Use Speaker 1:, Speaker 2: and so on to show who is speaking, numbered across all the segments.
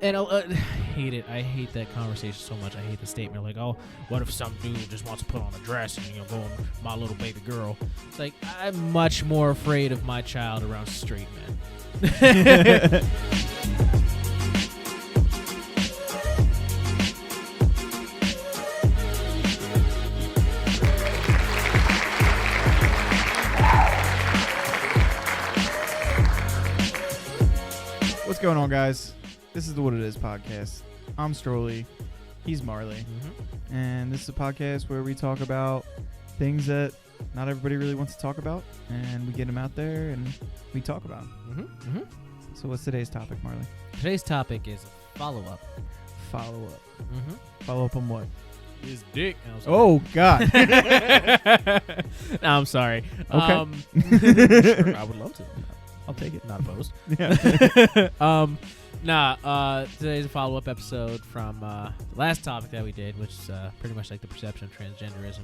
Speaker 1: And I hate it. I hate that conversation so much. I hate the statement like, "Oh, what if some dude just wants to put on a dress and go on my little baby girl?" It's like I'm much more afraid of my child around straight men.
Speaker 2: What's going on, guys? This is the What It Is podcast. I'm Strolly. He's Marley. And this is a podcast where we talk about things that not everybody really wants to talk about, and we get them out there and we talk about them. So what's today's topic, Marley?
Speaker 1: Today's topic is a follow-up.
Speaker 2: Follow-up. Follow up on what?
Speaker 1: His dick.
Speaker 2: Oh, God.
Speaker 1: No, I'm sorry.
Speaker 2: Okay.
Speaker 1: Sure, I would love to.
Speaker 2: I'll take it.
Speaker 1: Not opposed.
Speaker 2: Yeah.
Speaker 1: Today's a follow-up episode from the last topic that we did, which is pretty much like the perception of transgenderism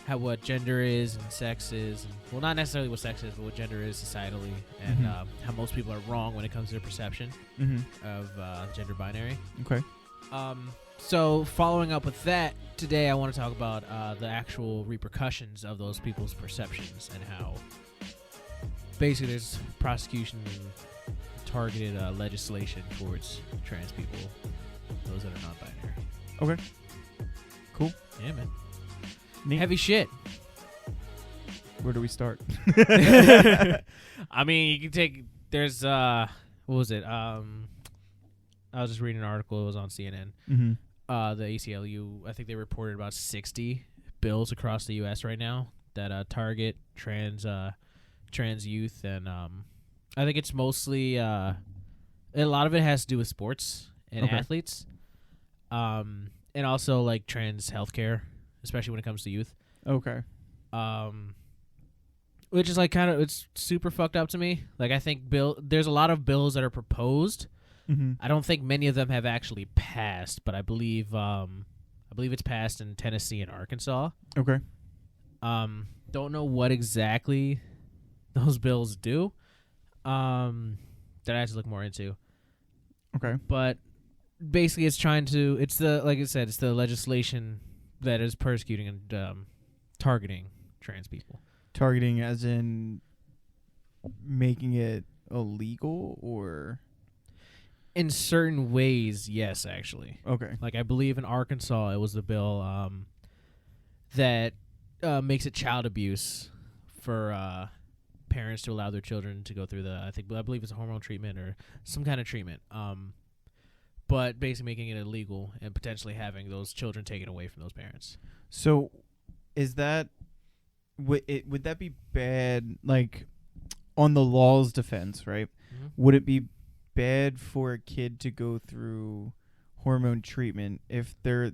Speaker 1: and what gender is and sex is. And, well, not necessarily what sex is, but what gender is societally, and how most people are wrong when it comes to their perception of gender binary.
Speaker 2: Okay.
Speaker 1: So following up with that, today I want to talk about the actual repercussions of those people's perceptions and how basically there's prosecution and targeted legislation towards trans people, those that are non-binary.
Speaker 2: Okay. Cool.
Speaker 1: Yeah, man.
Speaker 2: Neat.
Speaker 1: Heavy shit.
Speaker 2: Where do we start?
Speaker 1: I mean, you can take, there's, what was it? I was just reading an article, it was on CNN. The ACLU, I think they reported about 60 bills across the U.S. right now that target trans youth, and I think it's mostly a lot of it has to do with sports and athletes, and also like trans healthcare, especially when it comes to youth.
Speaker 2: Okay.
Speaker 1: Which is like kind of, it's super fucked up to me. Like I think there's a lot of bills that are proposed. I don't think many of them have actually passed, but I believe it's passed in Tennessee and Arkansas.
Speaker 2: Okay.
Speaker 1: Don't know what exactly those bills do. That I have to look more into.
Speaker 2: Okay.
Speaker 1: But basically it's like I said, it's the legislation that is persecuting and targeting trans people.
Speaker 2: Targeting as in making it illegal, or?
Speaker 1: In certain ways, yes, actually.
Speaker 2: Okay.
Speaker 1: Like I believe in Arkansas it was the bill that makes it child abuse for parents to allow their children to go through I believe it's a hormone treatment or some kind of treatment, but basically making it illegal and potentially having those children taken away from those parents.
Speaker 2: So, is that would that be bad? Like, on the law's defense, right? Would it be bad for a kid to go through hormone treatment if they're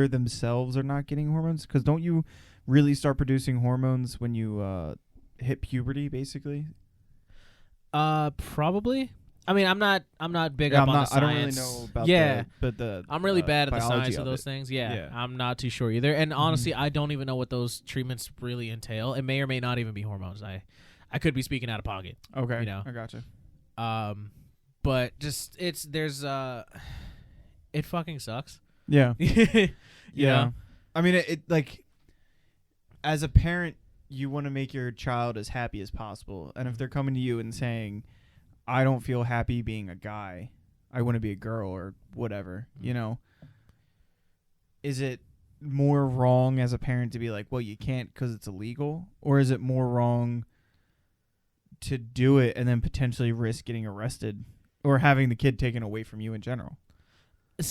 Speaker 2: themselves are not getting hormones? Because don't you really start producing hormones when you hit puberty, basically?
Speaker 1: Probably. I mean, I'm not big up on the science.
Speaker 2: I don't really know about the
Speaker 1: I'm really bad at the science of
Speaker 2: it.
Speaker 1: those things. Yeah, I'm not too sure either. And honestly, I don't even know what those treatments really entail. It may or may not even be hormones. I could be speaking out of pocket.
Speaker 2: Okay,
Speaker 1: you know?
Speaker 2: I gotcha.
Speaker 1: But just it fucking sucks.
Speaker 2: Yeah.
Speaker 1: You know?
Speaker 2: I mean, it like, as a parent, you want to make your child as happy as possible. And if they're coming to you and saying, I don't feel happy being a guy, I want to be a girl or whatever, you know, is it more wrong as a parent to be like, well, you can't because it's illegal? Or is it more wrong to do it and then potentially risk getting arrested or having the kid taken away from you in general?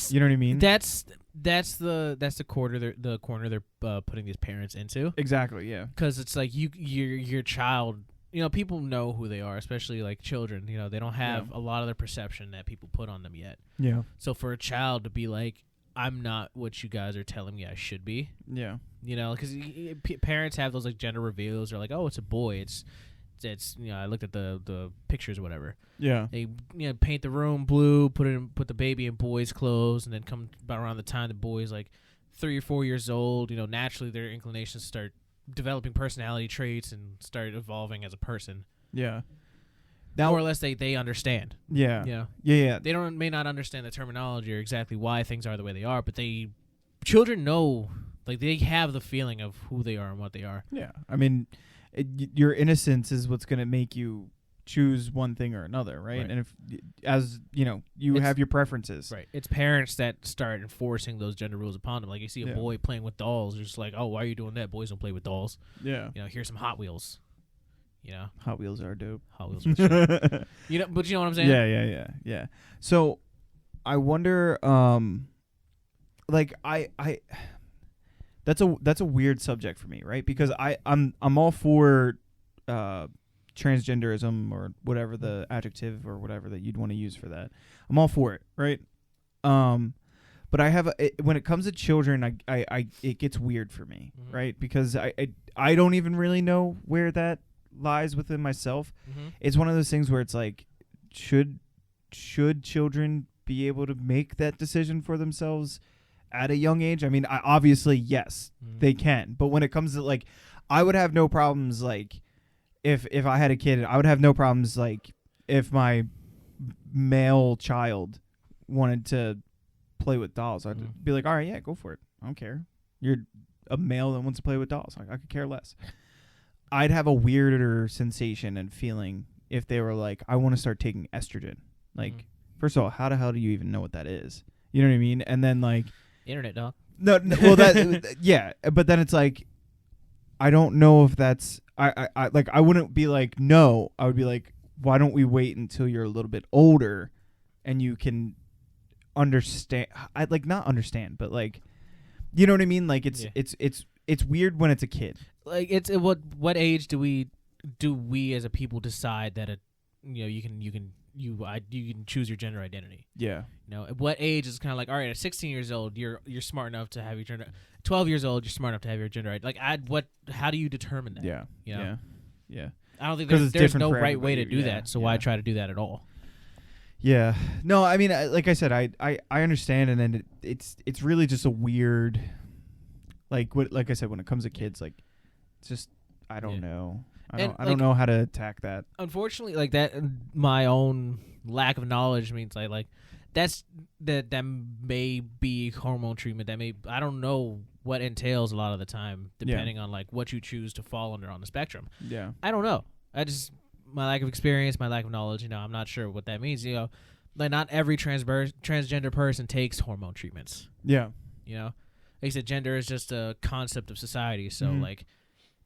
Speaker 2: You know what I mean?
Speaker 1: That's the corner they're putting these parents into.
Speaker 2: Exactly, yeah.
Speaker 1: Because it's like your child, you know, people know who they are, especially like children. You know, they don't have a lot of the perception that people put on them yet. Yeah. So for a child to be like, I'm not what you guys are telling me I should be. Yeah. You know, because parents have those like gender reveals. They're like, oh, it's a boy. It's you know, I looked at the pictures or whatever. Yeah. They paint the room blue, put the baby in boys' clothes, and then come about around the time the boy's like 3 or 4 years old, you know, naturally their inclinations start developing personality traits and start evolving as a person. Yeah. more or less they understand.
Speaker 2: Yeah.
Speaker 1: You know?
Speaker 2: Yeah.
Speaker 1: They may not understand the terminology or exactly why things are the way they are, but children know, like, they have the feeling of who they are and what they are.
Speaker 2: Yeah. I mean, your innocence is what's going to make you choose one thing or another, right? And if, as you know, you have your preferences.
Speaker 1: Right. It's parents that start enforcing those gender rules upon them. Like, you see a boy playing with dolls, you're just like, oh, why are you doing that? Boys don't play with dolls.
Speaker 2: Yeah.
Speaker 1: You know, here's some Hot Wheels. You know,
Speaker 2: Hot Wheels are dope.
Speaker 1: Hot Wheels are dope. You know, but you know what I'm saying?
Speaker 2: Yeah. So, I wonder, like, that's a weird subject for me, right? Because I'm all for transgenderism, or whatever the adjective or whatever that you'd want to use for that. I'm all for it, right? But I have when it comes to children, I it gets weird for me, right? Because I don't even really know where that lies within myself. It's one of those things where it's like, should children be able to make that decision for themselves at a young age? I mean, obviously yes, they can. But when it comes to, like, I would have no problems, like, if I had a kid, I would have no problems, like, if my male child wanted to play with dolls, I'd be like, all right, yeah, go for it. I don't care. You're a male that wants to play with dolls. I could care less. I'd have a weirder sensation and feeling if they were like, I want to start taking estrogen. Like, first of all, how the hell do you even know what that is? You know what I mean? And then, like,
Speaker 1: internet, dog.
Speaker 2: No, well, that yeah, but then it's like, I don't know if that's I wouldn't be like, no. I would be like, why don't we wait until you're a little bit older and you can understand? I'd like, not understand, but, like, you know what I mean? Like, it's weird when it's a kid.
Speaker 1: Like, it's what age do we as a people decide that you can choose your gender identity?
Speaker 2: Yeah.
Speaker 1: You know, at what age is kind of like, all right, at 16 years old, you're smart enough to have your gender. 12 years old, you're smart enough to have your gender identity. Like, how do you determine that?
Speaker 2: Yeah.
Speaker 1: You know?
Speaker 2: Yeah.
Speaker 1: I don't think there's no right way to do that. So why try to do that at all?
Speaker 2: Yeah. No, I mean, like I said, I understand, and then it's really just a weird, like I said, when it comes to kids, like, it's just, I don't know. I don't know how to attack that.
Speaker 1: Unfortunately, like, that, my own lack of knowledge means like that may be hormone treatment. I don't know what entails a lot of the time, depending on, like, what you choose to fall under on the spectrum.
Speaker 2: Yeah.
Speaker 1: I don't know. My lack of experience, my lack of knowledge, I'm not sure what that means. Like, not every transgender person takes hormone treatments.
Speaker 2: Yeah.
Speaker 1: Like I said, gender is just a concept of society. So, like,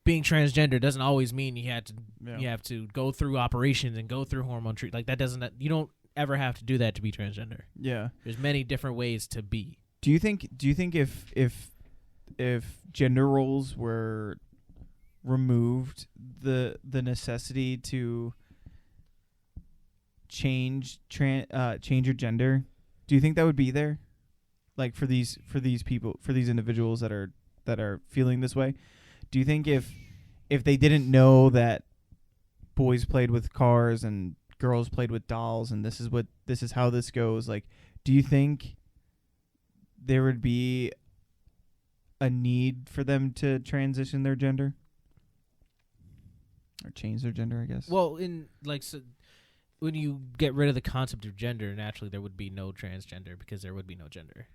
Speaker 1: being transgender doesn't always mean you have to go through operations and go through hormone treatment. Like, you don't ever have to do that to be transgender. Yeah. There's many different ways to be.
Speaker 2: Do you think if gender roles were removed, the necessity to change your gender, do you think that would be there? Like, for these people, for these individuals that are feeling this way? Do you think if they didn't know that boys played with cars and girls played with dolls, and this is how this goes, like, do you think there would be a need for them to transition their gender or change their gender, I guess?
Speaker 1: Well, when you get rid of the concept of gender, naturally there would be no transgender, because there would be no gender.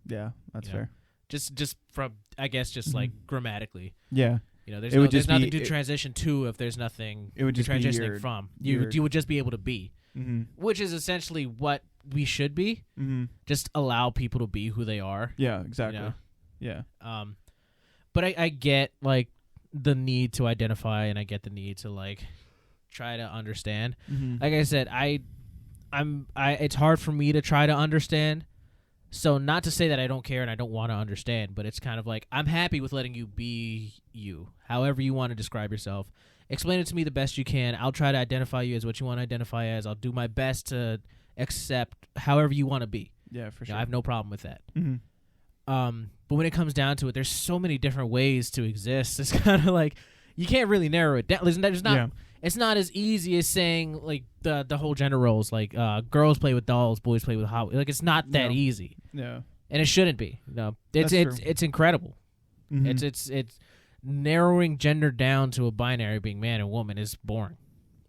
Speaker 2: Yeah, that's fair.
Speaker 1: Just from, I guess, like, grammatically.
Speaker 2: Yeah.
Speaker 1: There's nothing to transition to if there's nothing
Speaker 2: it would just
Speaker 1: you're transitioning
Speaker 2: be
Speaker 1: from. You would just be able to be, which is essentially what we should be. Just allow people to be who they are.
Speaker 2: Yeah, exactly. Yeah.
Speaker 1: But I get, like, the need to identify, and I get the need to, like, try to understand. Like I said, it's hard for me to try to understand. So, not to say that I don't care and I don't want to understand, but it's kind of like, I'm happy with letting you be you, however you want to describe yourself. Explain it to me the best you can. I'll try to identify you as what you want to identify as. I'll do my best to accept however you want to be.
Speaker 2: Yeah, for sure.
Speaker 1: I have no problem with that. But when it comes down to it, there's so many different ways to exist. It's kind of like, you can't really narrow it down. It's not as easy as saying, like, the whole gender roles, like, girls play with dolls, boys play with Hot Wheels. Like, it's not that easy.
Speaker 2: Yeah.
Speaker 1: And it shouldn't be. No. It's incredible. It's narrowing gender down to a binary being man and woman is boring.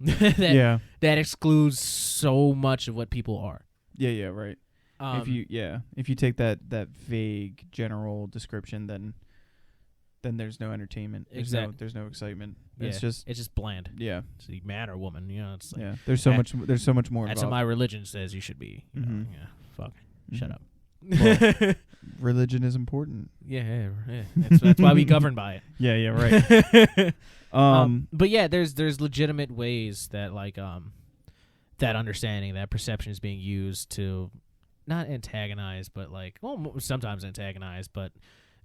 Speaker 1: that excludes so much of what people are.
Speaker 2: Yeah, right. If you take that vague general description, then there's no entertainment. There's no excitement.
Speaker 1: Yeah.
Speaker 2: It's just
Speaker 1: bland.
Speaker 2: Yeah.
Speaker 1: It's a man or woman, It's like,
Speaker 2: There's so much more.
Speaker 1: That's
Speaker 2: involved.
Speaker 1: what my religion says you should be. Yeah. Fuck. Shut up.
Speaker 2: Well, religion is important.
Speaker 1: Yeah. That's why we govern by it.
Speaker 2: Yeah, right.
Speaker 1: But yeah, there's legitimate ways that that understanding, that perception is being used to not antagonize, but sometimes antagonize, but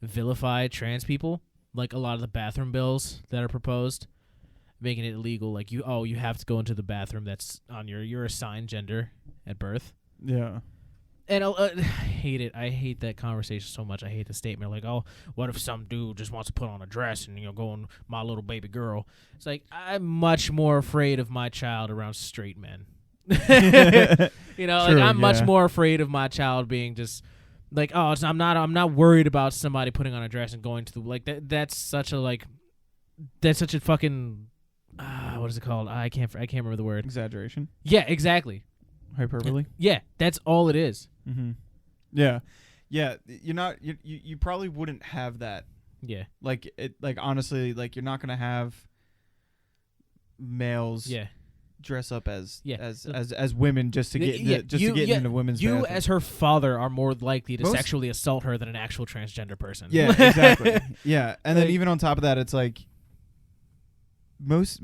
Speaker 1: vilify trans people. Like a lot of the bathroom bills that are proposed, making it illegal. Like you have to go into the bathroom that's on your assigned gender at birth.
Speaker 2: Yeah.
Speaker 1: And I hate it. I hate that conversation so much. I hate the statement like, "Oh, what if some dude just wants to put on a dress and go on my little baby girl?" It's like I'm much more afraid of my child around straight men. I'm much more afraid of my child being just like, "Oh, I'm not worried about somebody putting on a dress and going to the That's such a fucking what is it called? I can't remember the word.
Speaker 2: Exaggeration.
Speaker 1: Yeah, exactly.
Speaker 2: Hyperbole.
Speaker 1: Yeah, that's all it is.
Speaker 2: Mm-hmm. Yeah. You probably wouldn't have that.
Speaker 1: Yeah.
Speaker 2: Honestly, you're not gonna have males.
Speaker 1: Yeah.
Speaker 2: Dress up as women just to get into women's bathroom.
Speaker 1: As her father are more likely to sexually assault her than an actual transgender person.
Speaker 2: Yeah, exactly. Yeah, and then even on top of that, it's like most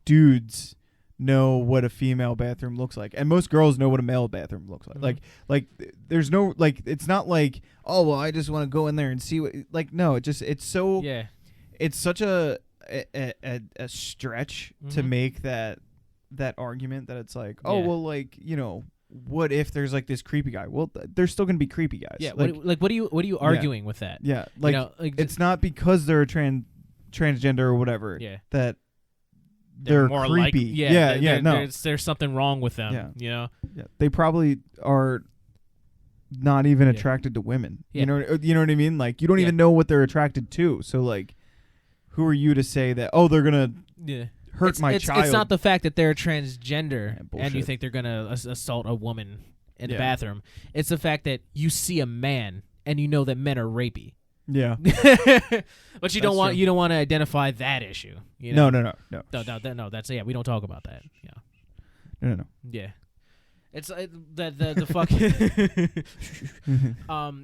Speaker 2: dudes know what a female bathroom looks like, and most girls know what a male bathroom looks like. Mm-hmm. There's no it's not like, oh well, I just want to go in there and see what no, it's such a stretch to make that argument that it's like, oh well, what if there's this creepy guy? Well, there's still gonna be creepy guys.
Speaker 1: Yeah, what are you arguing with that?
Speaker 2: Yeah, it's not because they're a transgender or whatever.
Speaker 1: Yeah.
Speaker 2: That they're
Speaker 1: more
Speaker 2: creepy.
Speaker 1: No, there's something wrong with them.
Speaker 2: Yeah. Yeah, they probably are not even attracted to women.
Speaker 1: Yeah.
Speaker 2: You know what I mean? You don't even know what they're attracted to. So who are you to say that? Oh, they're gonna hurt my child.
Speaker 1: It's not the fact that they're transgender and you think they're gonna assault a woman in the bathroom. It's the fact that you see a man and you know that men are rapey.
Speaker 2: Yeah.
Speaker 1: But you don't want to identify that issue.
Speaker 2: No.
Speaker 1: No. That's we don't talk about that. Yeah.
Speaker 2: No.
Speaker 1: Yeah. It's the fuck.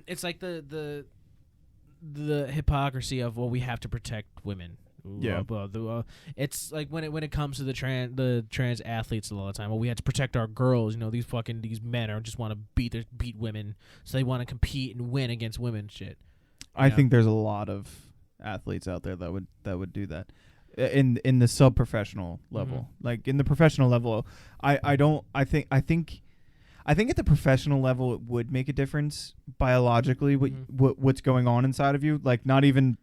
Speaker 1: It's like the hypocrisy of we have to protect women.
Speaker 2: Yeah.
Speaker 1: It's like when it comes to the trans athletes a lot of the time. We have to protect our girls. These men are just want to beat women, so they want to compete and win against women. Shit.
Speaker 2: I think there's a lot of athletes out there that would do that in the sub-professional level.
Speaker 1: Mm-hmm.
Speaker 2: In the professional level, I think at the professional level it would make a difference biologically what's going on inside of you. Not even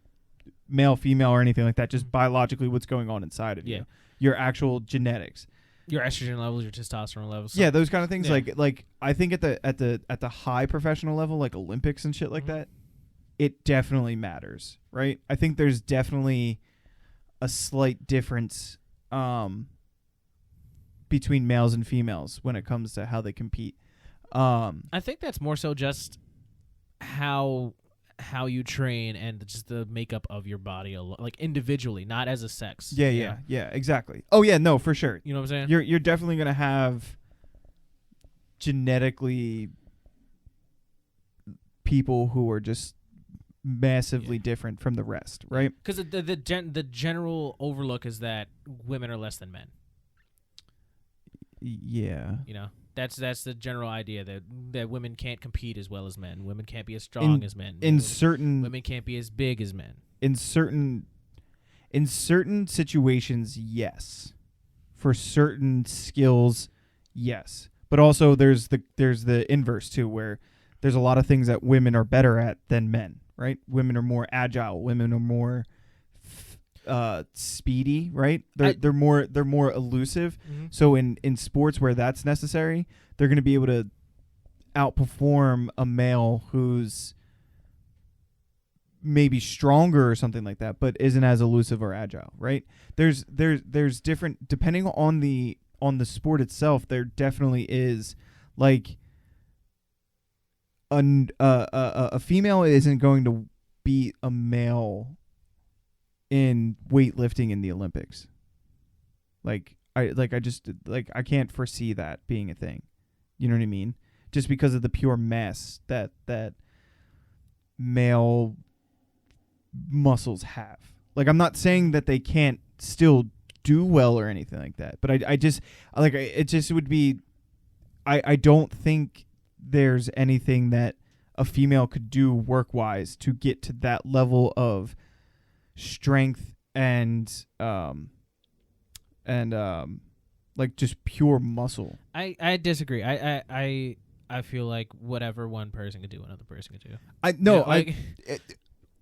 Speaker 2: male, female, or anything like that. Just biologically what's going on inside of you. Your actual genetics.
Speaker 1: Your estrogen levels, your testosterone levels.
Speaker 2: Yeah, those kind of things. Yeah. I think at the high professional level, Olympics and shit like that, it definitely matters, right? I think there's definitely a slight difference between males and females when it comes to how they compete.
Speaker 1: I think that's more so just how you train and just the makeup of your body, individually, not as a sex.
Speaker 2: Yeah, exactly. Oh yeah, no, for sure.
Speaker 1: You know what I'm saying?
Speaker 2: You're definitely gonna have genetically people who are just massively different from the rest, right?
Speaker 1: Because the general overlook is that women are less than men.
Speaker 2: Yeah.
Speaker 1: That's the general idea that women can't compete as well as men. Women can't be as strong as men. Women can't be as big as men.
Speaker 2: In certain situations, yes. For certain skills, yes. But also there's the inverse too, where there's a lot of things that women are better at than men, right? Women are more agile. Women are more speedy, right? They're more elusive.
Speaker 1: Mm-hmm.
Speaker 2: So in sports where that's necessary, they're going to be able to outperform a male who's maybe stronger or something like that, but isn't as elusive or agile, right? There's different, depending on the sport itself. There definitely is like a female isn't going to beat a male in weightlifting in the Olympics. I can't foresee that being a thing. You know what I mean? Just because of the pure mass that male muscles have. Like, I'm not saying that they can't still do well or anything like that, but I don't think there's anything that a female could do work-wise to get to that level of strength and like just pure muscle.
Speaker 1: I disagree. I feel like whatever one person could do, another person could do.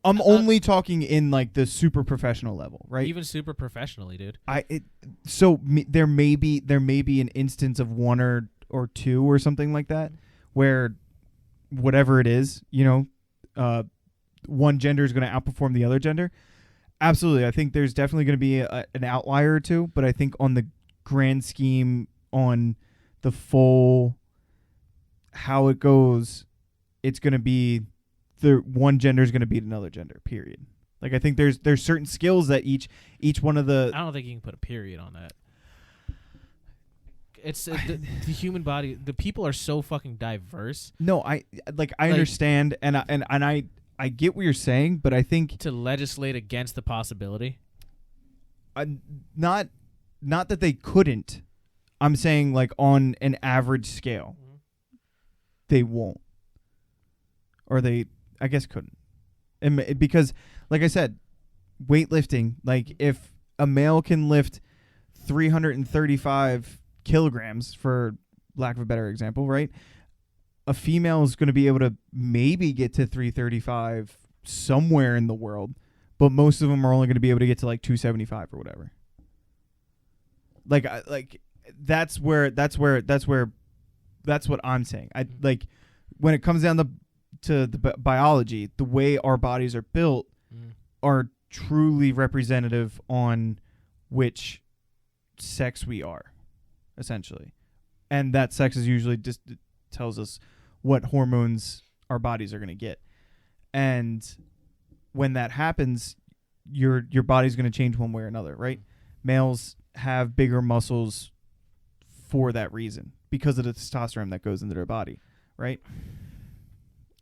Speaker 2: I'm only talking in like the super professional level, right?
Speaker 1: Even super professionally, dude.
Speaker 2: There may be an instance of one or two or something like that where whatever it is, one gender is going to outperform the other gender. Absolutely. I think there's definitely going to be an outlier or two, but I think on the grand scheme, on the full how it goes, it's going to be the one gender is going to beat another gender, period. Like, I think there's certain skills that each one of the...
Speaker 1: I don't think you can put a period on that. It's the human body. The people are so fucking diverse.
Speaker 2: No, I understand, and I get what you're saying, but I think
Speaker 1: to legislate against the possibility.
Speaker 2: Not that they couldn't. I'm saying like on an average scale, they won't, or they I guess couldn't, and because like I said, weightlifting. Like, if a male can lift 335 kilograms, for lack of a better example, right? A female is going to be able to maybe get to 335 somewhere in the world, but most of them are only going to be able to get to like 275 or whatever. That's what I'm saying. I like when it comes down to the biology, the way our bodies are built are truly representative on which sex we are, essentially, and that sex is usually just tells us what hormones our bodies are going to get. And when that happens, your body's going to change one way or another, right? Males have bigger muscles for that reason, because of the testosterone that goes into their body, right?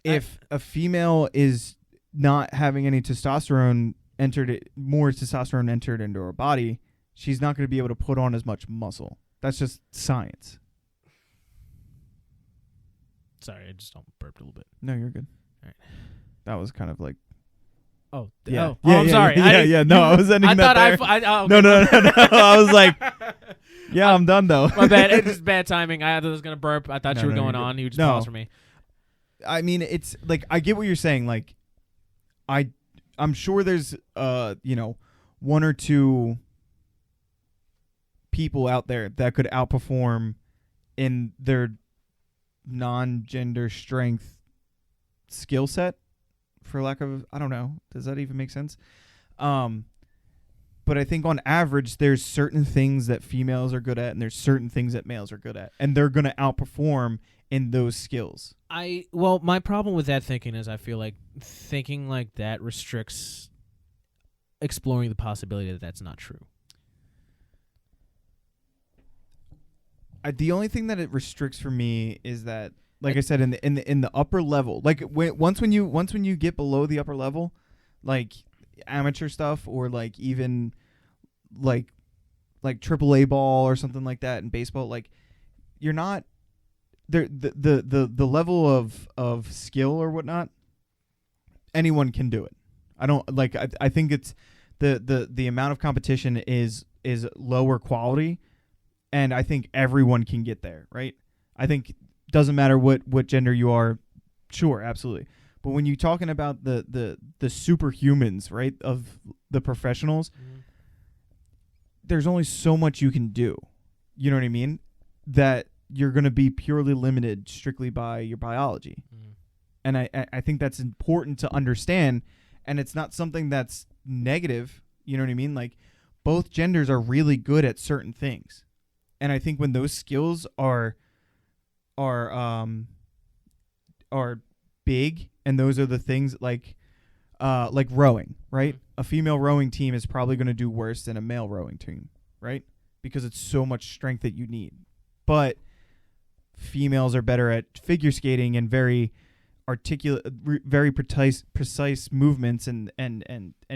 Speaker 2: If a female is not having any more testosterone entered into her body, she's not going to be able to put on as much muscle. That's just science.
Speaker 1: Sorry, I just burped a little bit.
Speaker 2: No, you're good.
Speaker 1: All right.
Speaker 2: That was kind of like...
Speaker 1: Oh,
Speaker 2: yeah.
Speaker 1: I'm sorry.
Speaker 2: No, I was ending that there.
Speaker 1: Okay.
Speaker 2: No. I was like, I'm done, though.
Speaker 1: My bad. It's just bad timing. I was going to burp. I thought you were going on. You just paused for me.
Speaker 2: I mean, it's like, I get what you're saying. Like, I'm sure there's, one or two people out there that could outperform in their non-gender strength skill set, for lack of, I don't know, does that even make sense? But I think on average there's certain things that females are good at and there's certain things that males are good at, and they're going to outperform in those skills.
Speaker 1: My problem with that thinking is I feel like thinking like that restricts exploring the possibility that that's not true.
Speaker 2: The only thing that it restricts for me is that, like I said, in the upper level, like once when you get below the upper level, like amateur stuff, or like even like AAA ball or something like that in baseball, like you're not there. The level of skill or whatnot, anyone can do it. I think it's the amount of competition is lower quality. And I think everyone can get there, right? I think doesn't matter what gender you are, sure, absolutely. But when you're talking about the superhumans, right, of the professionals, there's only so much you can do. You know what I mean? That you're going to be purely limited strictly by your biology. And I think that's important to understand And it's not something that's negative. You know what I mean? Like, both genders are really good at certain things. And I think when those skills are big, and those are the things like rowing, right? Mm-hmm. A female rowing team is probably going to do worse than a male rowing team, right? Because it's so much strength that you need. But females are better at figure skating and very articulate, very precise movements and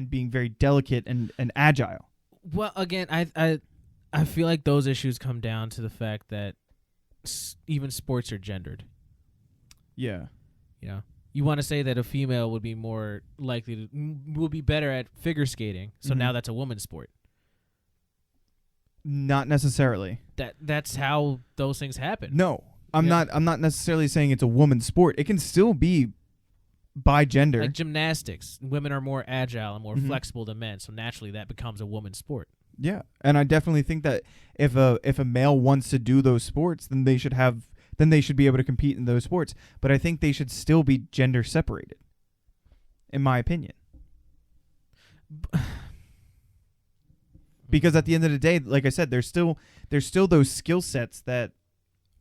Speaker 2: being very delicate and agile.
Speaker 1: Well, again, I feel like those issues come down to the fact that even sports are gendered.
Speaker 2: Yeah.
Speaker 1: You know, you want to say that a female would be more likely will be better at figure skating, so now that's a woman's sport.
Speaker 2: Not necessarily.
Speaker 1: That's how those things happen.
Speaker 2: No, I'm not necessarily saying it's a woman's sport. It can still be by gender.
Speaker 1: Like gymnastics, women are more agile and more flexible than men, so naturally that becomes a woman's sport.
Speaker 2: Yeah, and I definitely think that if a male wants to do those sports, then they should be able to compete in those sports. But I think they should still be gender separated, in my opinion. Because at the end of the day, like I said, there's still those skill sets that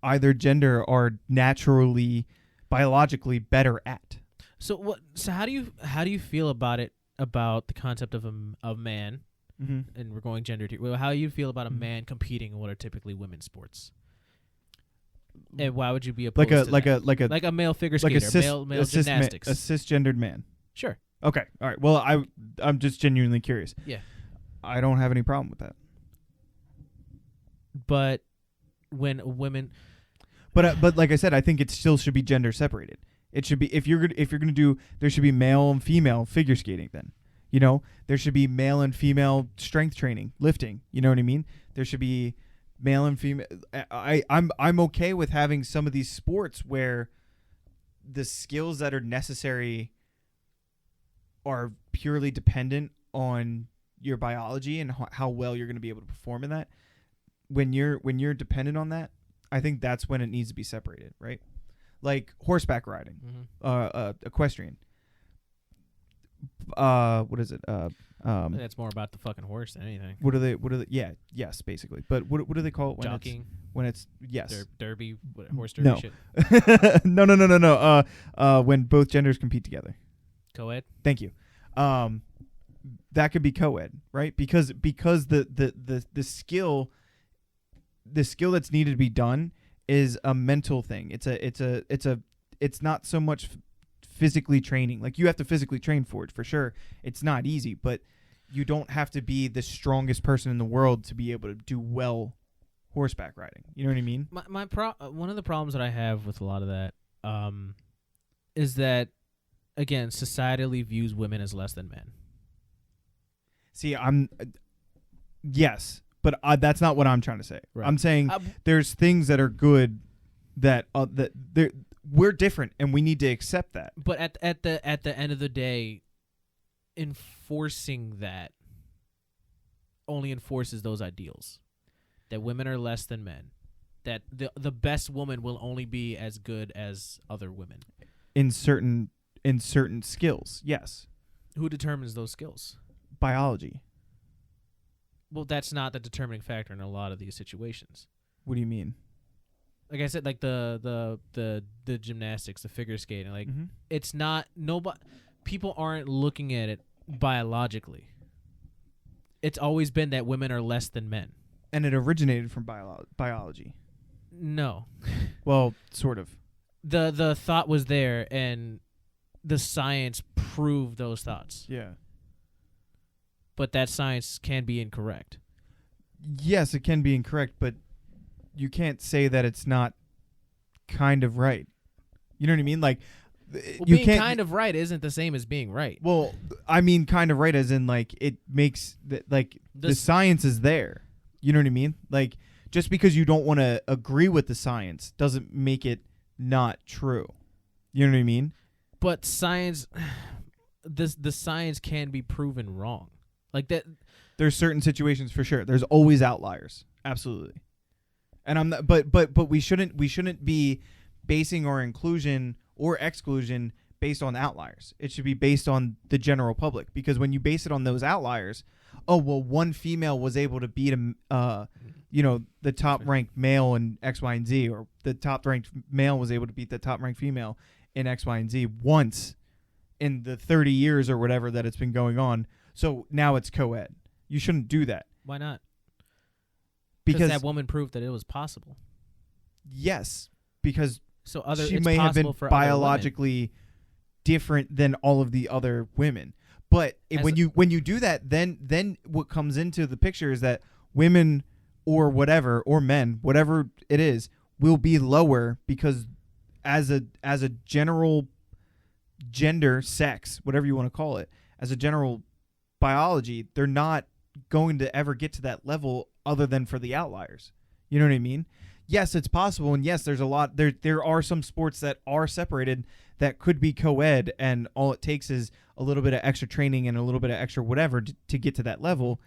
Speaker 2: either gender are naturally, biologically better at.
Speaker 1: So how do you feel about it, about the concept of a man, and we're going gender to, how do you feel about a man competing in what are typically women's sports? And why would you be opposed to that? Like a male figure skater, male gymnastics,
Speaker 2: a cisgendered man?
Speaker 1: Sure.
Speaker 2: Okay. All right. Well, I'm just genuinely curious.
Speaker 1: Yeah.
Speaker 2: I don't have any problem with that.
Speaker 1: But when women,
Speaker 2: but like I said, I think it still should be gender separated. It should be, if you're gonna do, there should be male and female figure skating. Then, you know, there should be male and female strength training, lifting. You know what I mean? There should be male and female. I'm okay with having some of these sports where the skills that are necessary are purely dependent on your biology and how well you're going to be able to perform in that. When you're dependent on that, I think that's when it needs to be separated, right? Like horseback riding, equestrian. What is it?
Speaker 1: That's more about the fucking horse than anything.
Speaker 2: What are they? Yeah, yes, basically. But what do they call it when
Speaker 1: jockeying?
Speaker 2: When it's yes,
Speaker 1: derby, horse derby
Speaker 2: shit. No. When both genders compete together.
Speaker 1: Co-ed.
Speaker 2: Thank you. That could be co-ed, right? Because the skill that's needed to be done is a mental thing. It's not so much physically training. Like, you have to physically train for it, for sure. It's not easy, but you don't have to be the strongest person in the world to be able to do well horseback riding. You know what I mean?
Speaker 1: One of the problems that I have with a lot of that is that, again, societally views women as less than men.
Speaker 2: See, yes, but that's not what I'm trying to say. Right. I'm saying there's things that are good that we're different, and we need to accept that.
Speaker 1: But at the end of the day, enforcing that only enforces those ideals, that women are less than men, that the best woman will only be as good as other women
Speaker 2: in certain skills. Yes.
Speaker 1: Who determines those skills?
Speaker 2: Biology.
Speaker 1: Well, that's not the determining factor in a lot of these situations.
Speaker 2: What do you mean?
Speaker 1: Like I said, like the gymnastics, the figure skating, like it's not, people aren't looking at it biologically. It's always been that women are less than men.
Speaker 2: And it originated from biology.
Speaker 1: No.
Speaker 2: Well, sort of.
Speaker 1: The thought was there, and the science proved those thoughts.
Speaker 2: Yeah.
Speaker 1: But that science can be incorrect.
Speaker 2: Yes, it can be incorrect, but you can't say that it's not kind of right. You know what I mean? Like,
Speaker 1: being kind of right isn't the same as being right.
Speaker 2: Well, I mean kind of right as in, like, it makes the science is there. You know what I mean? Like, just because you don't want to agree with the science doesn't make it not true. You know what I mean?
Speaker 1: But science, the science can be proven wrong. Like that.
Speaker 2: There's certain situations for sure. There's always outliers. Absolutely. And I'm not, but we shouldn't be basing our inclusion or exclusion based on outliers. It should be based on the general public, because when you base it on those outliers, oh, well, one female was able to beat the top ranked male in X, Y, and Z, or the top ranked male was able to beat the top ranked female in X, Y, and Z once in the 30 years or whatever that it's been going on. So now it's co-ed. You shouldn't do that.
Speaker 1: Why not?
Speaker 2: Because
Speaker 1: that woman proved that it was possible.
Speaker 2: Yes, because she may have been biologically different than all of the other women. But when you do that, then what comes into the picture is that women or whatever, or men, whatever it is, will be lower because as a general gender, sex, whatever you want to call it, as a general biology, they're not going to ever get to that level other than for the outliers. You know what I mean? Yes, it's possible, and yes, there's a lot. There are some sports that are separated that could be co-ed, and all it takes is a little bit of extra training and a little bit of extra whatever to get to that level.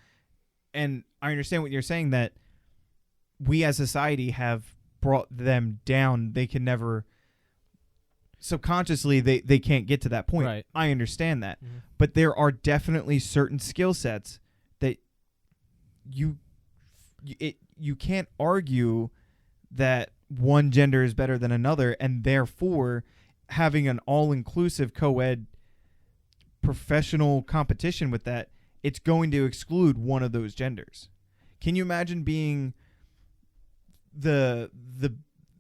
Speaker 2: And I understand what you're saying, that we as society have brought them down. They can never, subconsciously, they can't get to that point.
Speaker 1: Right.
Speaker 2: I understand that. Mm-hmm. But there are definitely certain skill sets that you can't argue that one gender is better than another, and therefore having an all-inclusive co-ed professional competition with that, it's going to exclude one of those genders. Can you imagine being the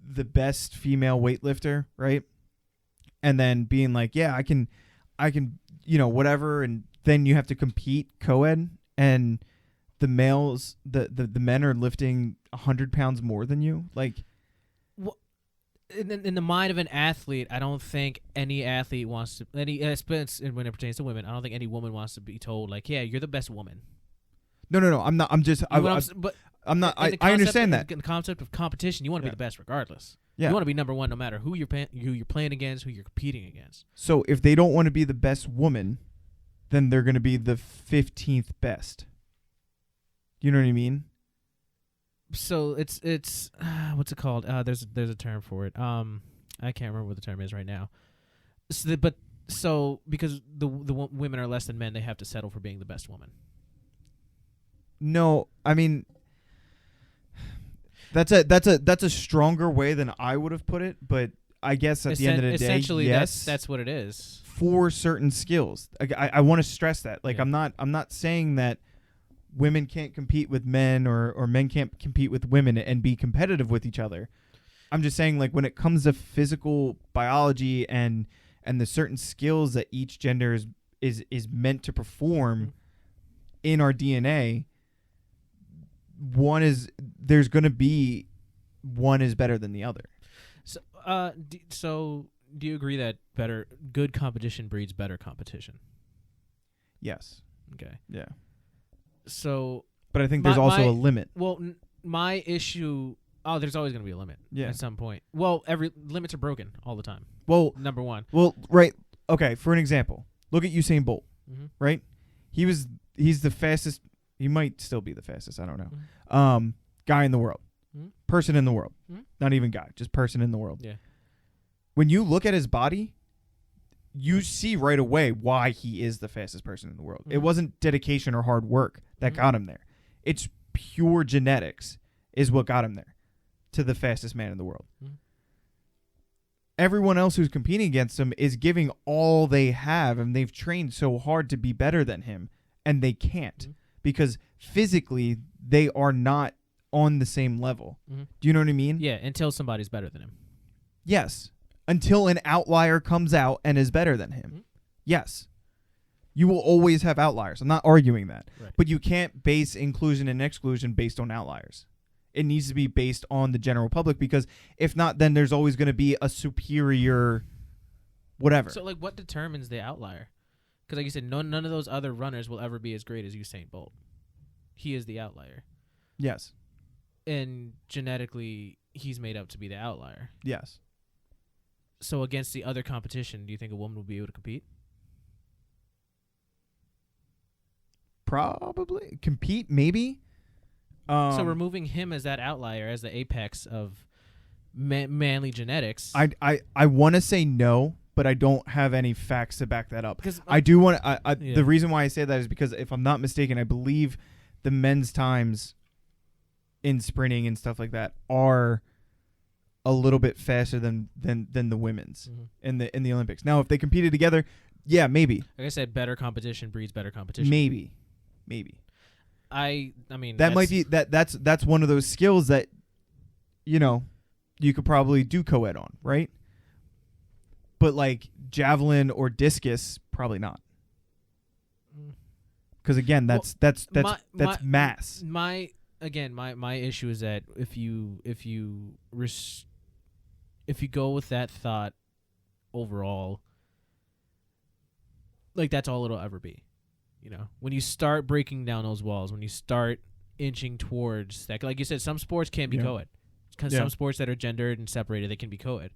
Speaker 2: best female weightlifter, right? And then being like, yeah, I can, whatever, and then you have to compete co-ed, and the males, the men are lifting 100 pounds more than you, like.
Speaker 1: Well, in the mind of an athlete, I don't think any athlete wants to. When it pertains to women, I don't think any woman wants to be told, like, yeah, you're the best woman.
Speaker 2: No. I'm not. I'm just. I'm not. I understand that.
Speaker 1: In the concept of competition, you want to be the best regardless.
Speaker 2: Yeah.
Speaker 1: You want to be number one no matter who you're playing against, who you're competing against.
Speaker 2: So if they don't want to be the best woman, then they're going to be the 15th best. You know what I mean?
Speaker 1: So it's what's it called? There's a term for it. I can't remember what the term is right now. So because the women are less than men, they have to settle for being the best woman.
Speaker 2: No, I mean that's a stronger way than I would have put it, but I guess at the end of the day,
Speaker 1: essentially,
Speaker 2: yes,
Speaker 1: that's what it is.
Speaker 2: For certain skills, I want to stress that. Like, yeah. I'm not saying that women can't compete with men or men can't compete with women and be competitive with each other. I'm just saying, like, when it comes to physical biology and the certain skills that each gender is meant to perform in our DNA, there's going to be one is better than the other.
Speaker 1: So do you agree that good competition breeds better competition?
Speaker 2: Yes.
Speaker 1: Okay.
Speaker 2: Yeah.
Speaker 1: So,
Speaker 2: but I think there's also a limit.
Speaker 1: Well, my issue. Oh, there's always going to be a limit.
Speaker 2: Yeah.
Speaker 1: At some point. Well, limits are broken all the time.
Speaker 2: Well,
Speaker 1: number one.
Speaker 2: Well, right. Okay. For an example, look at Usain Bolt.
Speaker 1: Mm-hmm.
Speaker 2: Right. He's the fastest. He might still be the fastest. I don't know.
Speaker 1: Mm-hmm.
Speaker 2: Guy in the world.
Speaker 1: Mm-hmm.
Speaker 2: Person in the world.
Speaker 1: Mm-hmm.
Speaker 2: Not even guy. Just person in the world.
Speaker 1: Yeah.
Speaker 2: When you look at his body, you see right away why he is the fastest person in the world. Mm-hmm. It wasn't dedication or hard work that got him there. It's pure genetics is what got him there to the fastest man in the world. Mm-hmm. Everyone else who's competing against him is giving all they have, and they've trained so hard to be better than him, and they can't because physically they are not on the same level. Mm-hmm. Do you know what I mean?
Speaker 1: Yeah, until somebody's better than him.
Speaker 2: Yes. Until an outlier comes out and is better than him. Mm-hmm. Yes. You will always have outliers. I'm not arguing that. Right. But you can't base inclusion and exclusion based on outliers. It needs to be based on the general public, because if not, then there's always going to be a superior whatever.
Speaker 1: So, like, what determines the outlier? Because, like you said, none of those other runners will ever be as great as Usain Bolt. He is the outlier.
Speaker 2: Yes.
Speaker 1: And genetically, he's made up to be the outlier.
Speaker 2: Yes.
Speaker 1: So against the other competition, do you think a woman will be able to compete?
Speaker 2: Probably. Compete, maybe.
Speaker 1: So removing him as that outlier, as the apex of manly genetics.
Speaker 2: I want to say no, but I don't have any facts to back that up.
Speaker 1: Because
Speaker 2: I do want the reason why I say that is because if I'm not mistaken, I believe the men's times in sprinting and stuff like that are a little bit faster than the women's in the Olympics. Now, if they competed together, yeah, maybe.
Speaker 1: Like I said, better competition breeds better competition.
Speaker 2: Maybe.
Speaker 1: I mean
Speaker 2: that might be that's one of those skills that you could probably do co-ed on, right? But like javelin or discus, probably not. Because again, that's mass.
Speaker 1: My issue is that if you go with that thought overall, like that's all it'll ever be. When you start breaking down those walls, when you start inching towards that, like you said, some sports can be co-ed. Because some sports that are gendered and separated, they can be co-ed.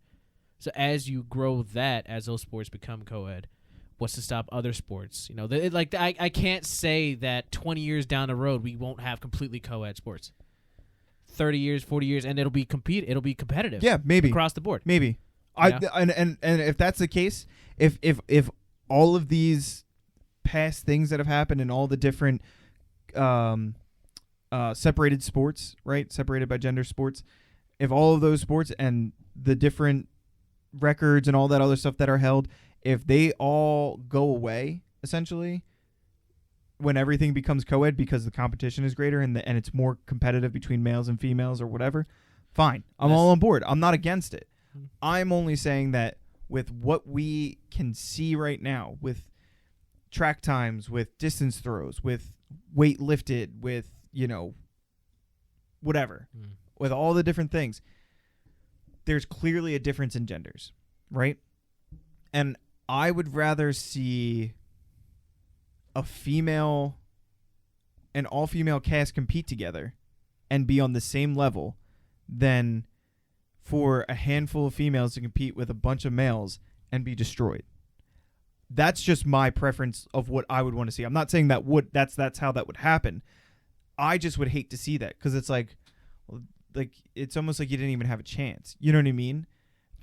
Speaker 1: So as you grow that, as those sports become co-ed, what's to stop other sports? I can't say that 20 years down the road we won't have completely co-ed sports. 30 years, 40 years, and it'll be competitive.
Speaker 2: Yeah, maybe
Speaker 1: across the board.
Speaker 2: Maybe. And if that's the case, if all of these past things that have happened and all the different separated sports, right? Separated by gender sports, if all of those sports and the different records and all that other stuff that are held, if they all go away, essentially, when everything becomes co-ed because the competition is greater and it's more competitive between males and females or whatever, fine. I'm all on board. I'm not against it. I'm only saying that with what we can see right now, with track times, with distance throws, with weight lifted, with, whatever, with all the different things, there's clearly a difference in genders, right? And I would rather see an all-female cast compete together and be on the same level than for a handful of females to compete with a bunch of males and be destroyed. That's just my preference of what I would want to see. I'm not saying that's how that would happen. I just would hate to see that because it's like it's almost like you didn't even have a chance. You know what I mean?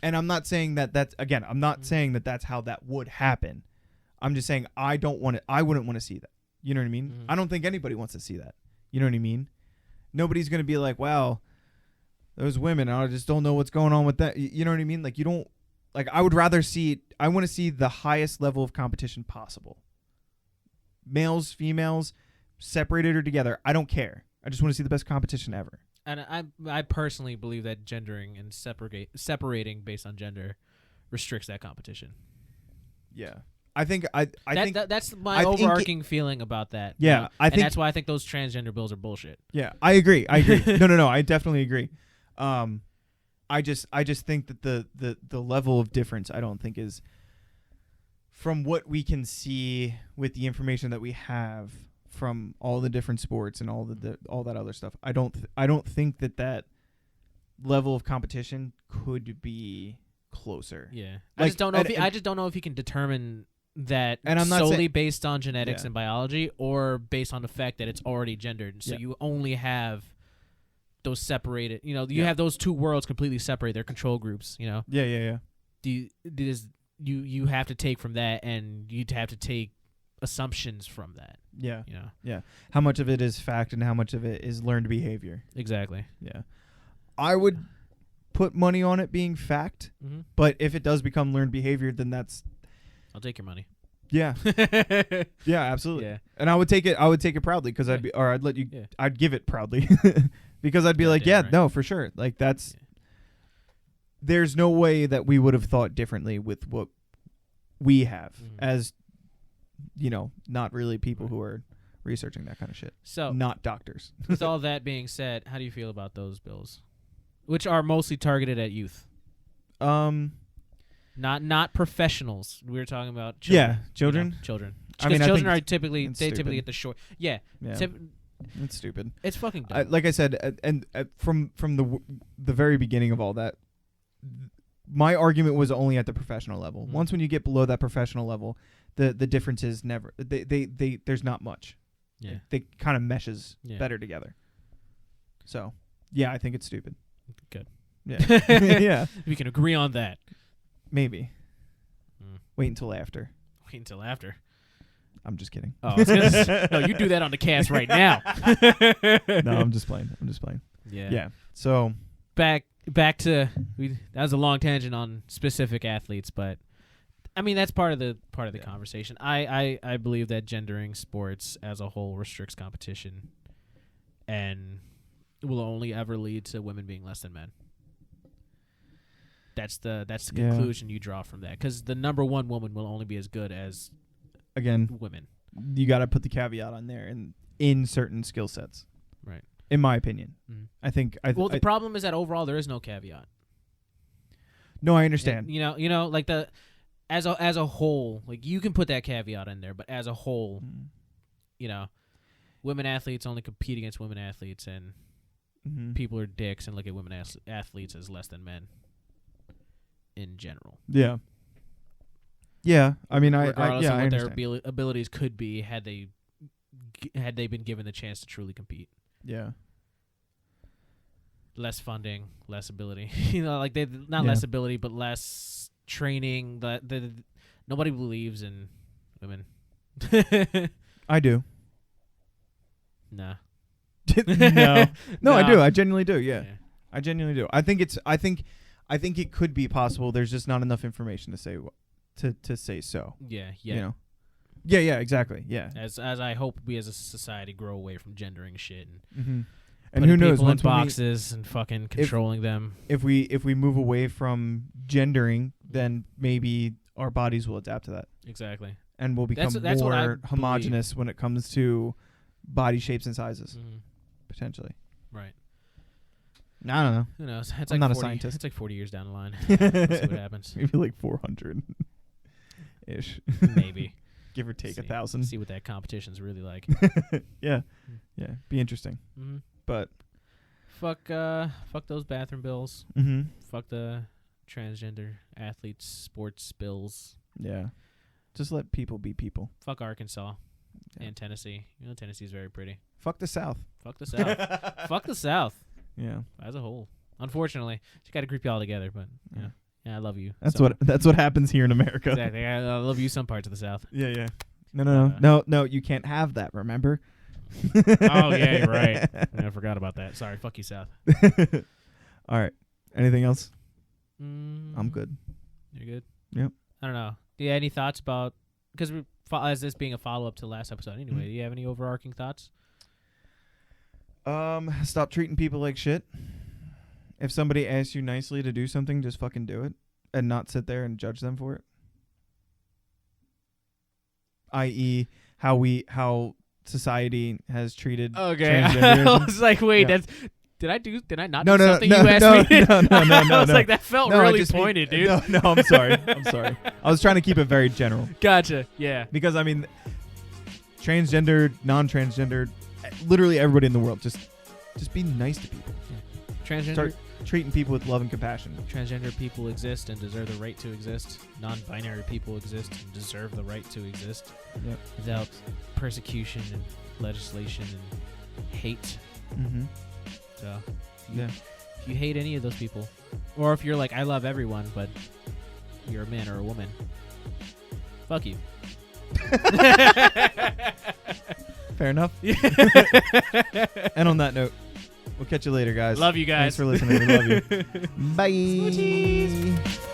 Speaker 2: And I'm not saying I'm not saying that that's how that would happen. I'm just saying I wouldn't want to see that. You know what I mean? I don't think anybody wants to see that. You know what I mean? Nobody's going to be like, wow, those women, I just don't know what's going on with that. You know what I mean? Like, you don't, like, I would rather I want to see the highest level of competition possible. Males, females, separated or together. I don't care. I just want to see the best competition ever.
Speaker 1: And I personally believe that gendering and separating based on gender restricts that competition.
Speaker 2: Yeah. I think
Speaker 1: that's my overarching feeling about that.
Speaker 2: Yeah,
Speaker 1: and that's why I think those transgender bills are bullshit.
Speaker 2: Yeah, I agree. No, I definitely agree. I just think that the level of difference I don't think is, from what we can see with the information that we have from all the different sports and all that other stuff. I don't think that level of competition could be closer.
Speaker 1: Yeah, I just don't know if you can determine that, and I'm not solely based on genetics and biology, or based on the fact that it's already gendered. So you only have those separated. You have those two worlds completely separate. They're control groups. Yeah. You have to take from that, and you'd have to take assumptions from that.
Speaker 2: Yeah. Yeah. How much of it is fact and how much of it is learned behavior?
Speaker 1: Exactly.
Speaker 2: Yeah. I would put money on it being fact, but if it does become learned behavior, then
Speaker 1: I'll take your money.
Speaker 2: Yeah. Yeah, absolutely. Yeah. And I would take it proudly because I'd give it proudly because I'd be like, right. No, for sure. Like there's no way that we would have thought differently with what we have as, not really people who are researching that kind of shit. So not doctors.
Speaker 1: With all that being said, how do you feel about those bills, which are mostly targeted at youth? Not professionals. We were talking about children.
Speaker 2: Yeah, children.
Speaker 1: Children. Because children are typically get the short. Yeah.
Speaker 2: It's stupid.
Speaker 1: It's fucking dumb.
Speaker 2: Like I said, and from the very beginning of all that, my argument was only at the professional level. Once when you get below that professional level, the difference is never. They there's not much.
Speaker 1: Yeah.
Speaker 2: They kind of meshes better together. So yeah, I think it's stupid.
Speaker 1: Good.
Speaker 2: Yeah. Yeah.
Speaker 1: We can agree on that.
Speaker 2: Maybe. Wait until after.
Speaker 1: Wait until after.
Speaker 2: I'm just kidding.
Speaker 1: Oh, no, you do that on the cast right now.
Speaker 2: No, I'm just playing.
Speaker 1: Yeah.
Speaker 2: Yeah. So
Speaker 1: back to that was a long tangent on specific athletes, but I mean that's part of the conversation. I believe that gendering sports as a whole restricts competition and will only ever lead to women being less than men. That's the conclusion you draw from that, because the number one woman will only be as good as women.
Speaker 2: You got to put the caveat on there in certain skill sets,
Speaker 1: right?
Speaker 2: In my opinion, I think.
Speaker 1: The problem is that overall there is no caveat.
Speaker 2: No, I understand.
Speaker 1: And, you know, like as a whole, like you can put that caveat in there, but as a whole, you know, women athletes only compete against women athletes, and people are dicks and look at women athletes as less than men. In general,
Speaker 2: yeah. I mean,
Speaker 1: regardless of what their
Speaker 2: abilities
Speaker 1: could be had they been given the chance to truly compete.
Speaker 2: Yeah.
Speaker 1: Less funding, less ability. You know, like less ability, but less training. Nobody believes in women.
Speaker 2: I do.
Speaker 1: Nah.
Speaker 2: No, I do. I genuinely do. Yeah. I genuinely do. I think it could be possible. There's just not enough information to say to say so.
Speaker 1: Yeah.
Speaker 2: You know. Yeah. Exactly. Yeah.
Speaker 1: As I hope we as a society grow away from gendering shit
Speaker 2: and who knows,
Speaker 1: people in boxes and fucking controlling them.
Speaker 2: If we move away from gendering, then maybe our bodies will adapt to that.
Speaker 1: Exactly.
Speaker 2: And we'll become more homogenous when it comes to body shapes and sizes. Potentially.
Speaker 1: Right.
Speaker 2: I don't know.
Speaker 1: Who knows?
Speaker 2: I'm not a scientist.
Speaker 1: It's like 40 years down the line. We'll see what happens.
Speaker 2: Maybe like 400-ish.
Speaker 1: Maybe.
Speaker 2: Give or take 1,000.
Speaker 1: See what that competition's really like.
Speaker 2: Yeah. Be interesting. But
Speaker 1: fuck those bathroom bills. Fuck the transgender athletes sports bills.
Speaker 2: Yeah. Just let people be people.
Speaker 1: Fuck Arkansas and Tennessee. You know Tennessee's very pretty.
Speaker 2: Fuck the South.
Speaker 1: Fuck the South. Fuck the South.
Speaker 2: Yeah.
Speaker 1: As a whole. Unfortunately. Just got to group you all together, but yeah, I love you.
Speaker 2: That's what happens here in America.
Speaker 1: Exactly. I love you some parts of the South.
Speaker 2: Yeah. No, you can't have that, remember?
Speaker 1: Oh, yeah, you're right. I forgot about that. Sorry, fuck you, South.
Speaker 2: All right. Anything else?
Speaker 1: I'm
Speaker 2: good.
Speaker 1: You're good?
Speaker 2: Yep.
Speaker 1: I don't know. Do you have any thoughts about, because as this being a follow-up to the last episode anyway, do you have any overarching thoughts?
Speaker 2: Stop treating people like shit. If somebody asks you nicely to do something, just fucking do it and not sit there and judge them for it. I.e., how society has treated
Speaker 1: transgenderism. I was like, wait, did I not do something you asked
Speaker 2: me? No.
Speaker 1: I was like, that felt really pointed, dude.
Speaker 2: No, I'm sorry. I was trying to keep it very general.
Speaker 1: Gotcha, yeah.
Speaker 2: Because, I mean, transgender, non-transgender, literally everybody in the world, just be nice to people.
Speaker 1: Transgender.
Speaker 2: Start treating people with love and compassion.
Speaker 1: Transgender people exist and deserve the right to exist. Non-binary people exist and deserve the right to exist.
Speaker 2: Yep.
Speaker 1: Without persecution and legislation and hate. So, if you hate any of those people, or if you're like, I love everyone, but you're a man or a woman, fuck you.
Speaker 2: Fair enough. And on that note, we'll catch you later, guys.
Speaker 1: Love you guys.
Speaker 2: Thanks for listening. We love you. Bye.
Speaker 1: Smoochies.